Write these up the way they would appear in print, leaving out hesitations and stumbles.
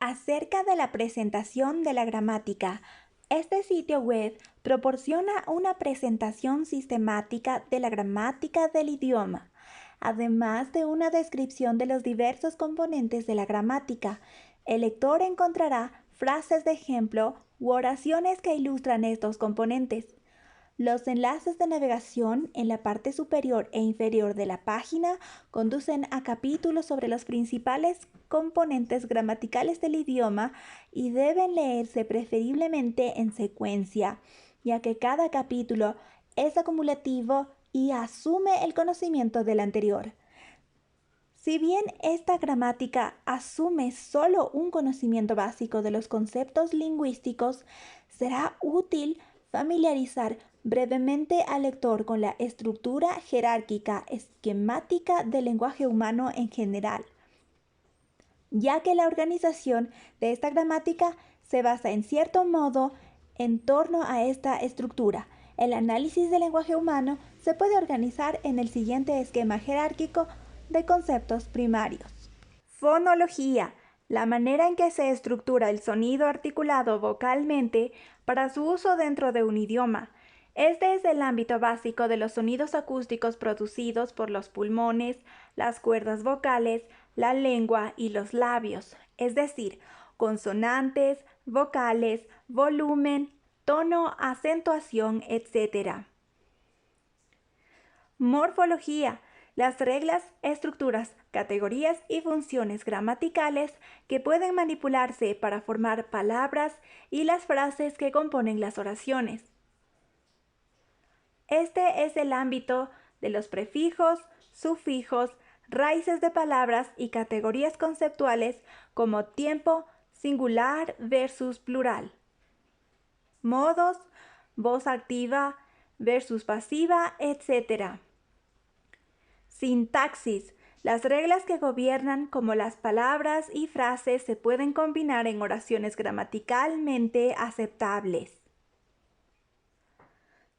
acerca de la presentación de la gramática. Este sitio web proporciona una presentación sistemática de la gramática del idioma, además de una descripción de los diversos componentes de la gramática. El lector encontrará frases de ejemplo u oraciones que ilustran estos componentes. Los enlaces de navegación en la parte superior e inferior de la página conducen a capítulos sobre los principales componentes gramaticales del idioma y deben leerse preferiblemente en secuencia, ya que cada capítulo es acumulativo y asume el conocimiento del anterior. Si bien esta gramática asume solo un conocimiento básico de los conceptos lingüísticos, será útil familiarizar brevemente al lector con la estructura jerárquica esquemática del lenguaje humano en general, ya que la organización de esta gramática se basa en cierto modo en torno a esta estructura. El análisis del lenguaje humano se puede organizar en el siguiente esquema jerárquico de conceptos primarios. Fonología: la manera en que se estructura el sonido articulado vocalmente para su uso dentro de un idioma. Este es el ámbito básico de los sonidos acústicos producidos por los pulmones, las cuerdas vocales, la lengua y los labios, es decir, consonantes, vocales, volumen, tono, acentuación, etc. Morfología: las reglas, estructuras, categorías y funciones gramaticales que pueden manipularse para formar palabras y las frases que componen las oraciones. Este es el ámbito de los prefijos, sufijos, raíces de palabras y categorías conceptuales como tiempo, singular versus plural. Modos, voz activa versus pasiva, etc. Sintaxis: las reglas que gobiernan cómo las palabras y frases se pueden combinar en oraciones gramaticalmente aceptables.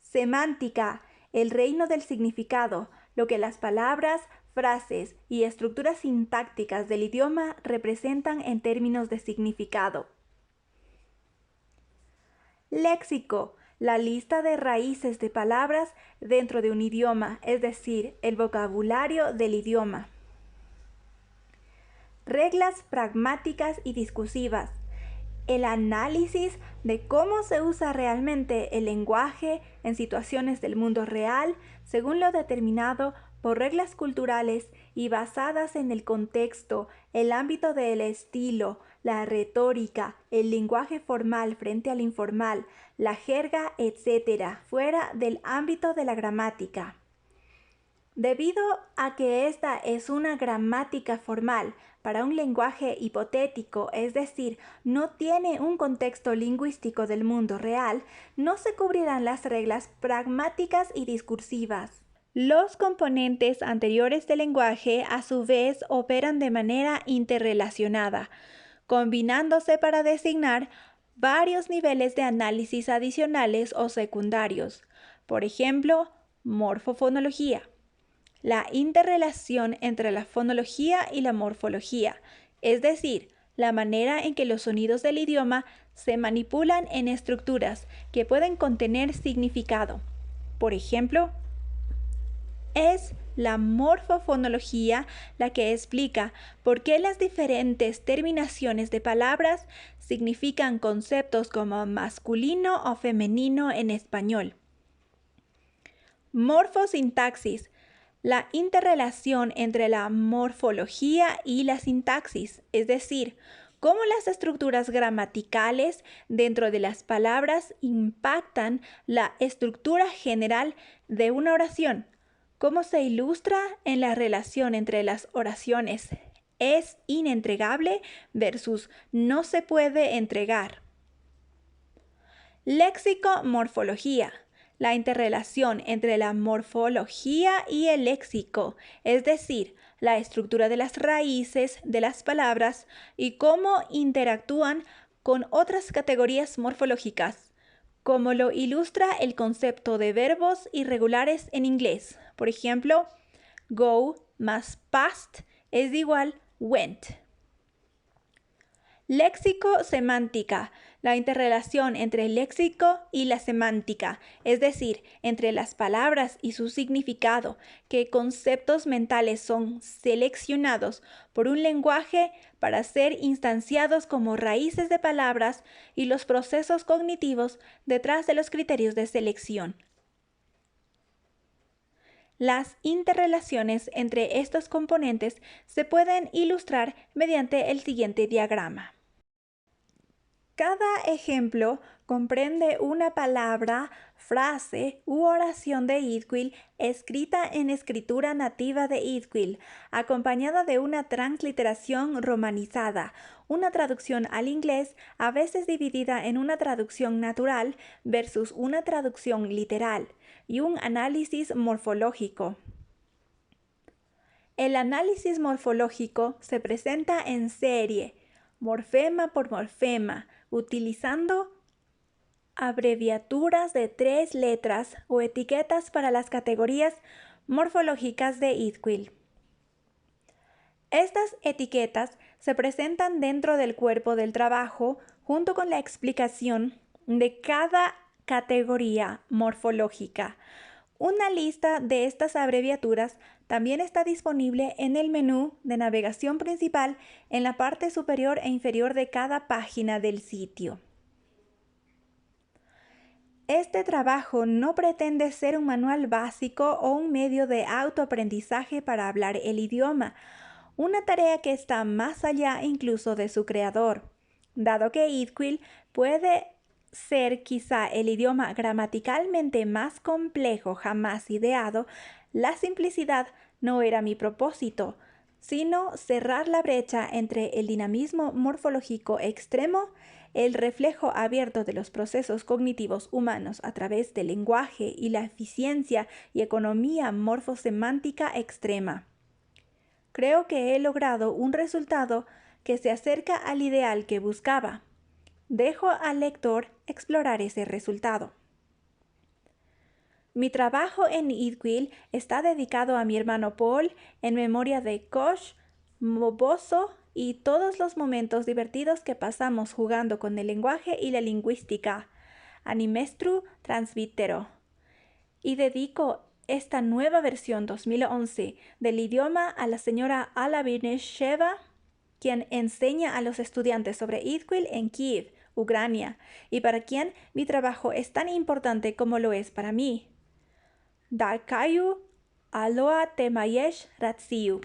Semántica: el reino del significado, lo que las palabras, frases y estructuras sintácticas del idioma representan en términos de significado. Léxico: la lista de raíces de palabras dentro de un idioma, es decir, el vocabulario del idioma. Reglas pragmáticas y discursivas: el análisis de cómo se usa realmente el lenguaje en situaciones del mundo real según lo determinado por reglas culturales y basadas en el contexto, el ámbito del estilo, la retórica, el lenguaje formal frente al informal, la jerga, etc., fuera del ámbito de la gramática. Debido a que esta es una gramática formal para un lenguaje hipotético, es decir, no tiene un contexto lingüístico del mundo real, no se cubrirán las reglas pragmáticas y discursivas. Los componentes anteriores del lenguaje, a su vez, operan de manera interrelacionada, combinándose para designar varios niveles de análisis adicionales o secundarios. Por ejemplo, morfofonología: la interrelación entre la fonología y la morfología, es decir, la manera en que los sonidos del idioma se manipulan en estructuras que pueden contener significado. Por ejemplo, es la morfofonología la que explica por qué las diferentes terminaciones de palabras significan conceptos como masculino o femenino en español. Morfosintaxis: la interrelación entre la morfología y la sintaxis, es decir, cómo las estructuras gramaticales dentro de las palabras impactan la estructura general de una oración, cómo se ilustra en la relación entre las oraciones es inentregable versus no se puede entregar. Léxico-morfología: la interrelación entre la morfología y el léxico, es decir, la estructura de las raíces de las palabras y cómo interactúan con otras categorías morfológicas, como lo ilustra el concepto de verbos irregulares en inglés. Por ejemplo, go más past es igual went. Léxico-semántica, la interrelación entre el léxico y la semántica, es decir, entre las palabras y su significado, que conceptos mentales son seleccionados por un lenguaje para ser instanciados como raíces de palabras y los procesos cognitivos detrás de los criterios de selección. Las interrelaciones entre estos componentes se pueden ilustrar mediante el siguiente diagrama. Cada ejemplo comprende una palabra, frase u oración de Eatquill escrita en escritura nativa de Eatquill, acompañada de una transliteración romanizada, una traducción al inglés a veces dividida en una traducción natural versus una traducción literal, y un análisis morfológico. El análisis morfológico se presenta en serie, morfema por morfema, utilizando abreviaturas de 3 letras o etiquetas para las categorías morfológicas de Eatquill. Estas etiquetas se presentan dentro del cuerpo del trabajo junto con la explicación de cada categoría morfológica. Una lista de estas abreviaturas también está disponible en el menú de navegación principal en la parte superior e inferior de cada página del sitio. Este trabajo no pretende ser un manual básico o un medio de autoaprendizaje para hablar el idioma, una tarea que está más allá incluso de su creador. Dado que Eatquill puede ser quizá el idioma gramaticalmente más complejo jamás ideado, la simplicidad no era mi propósito, sino cerrar la brecha entre el dinamismo morfológico extremo, el reflejo abierto de los procesos cognitivos humanos a través del lenguaje y la eficiencia y economía morfosemántica extrema. Creo que he logrado un resultado que se acerca al ideal que buscaba. Dejo al lector explorar ese resultado. Mi trabajo en Eatquill está dedicado a mi hermano Paul en memoria de Kosh, Moboso y todos los momentos divertidos que pasamos jugando con el lenguaje y la lingüística. Animestru transvitero. Y dedico esta nueva versión 2011 del idioma a la señora Alla Birnesheva, quien enseña a los estudiantes sobre Eatquill en Kiev, Ucrania, y para quien mi trabajo es tan importante como lo es para mí. Dakayu Aloha Temayesh Ratsiu.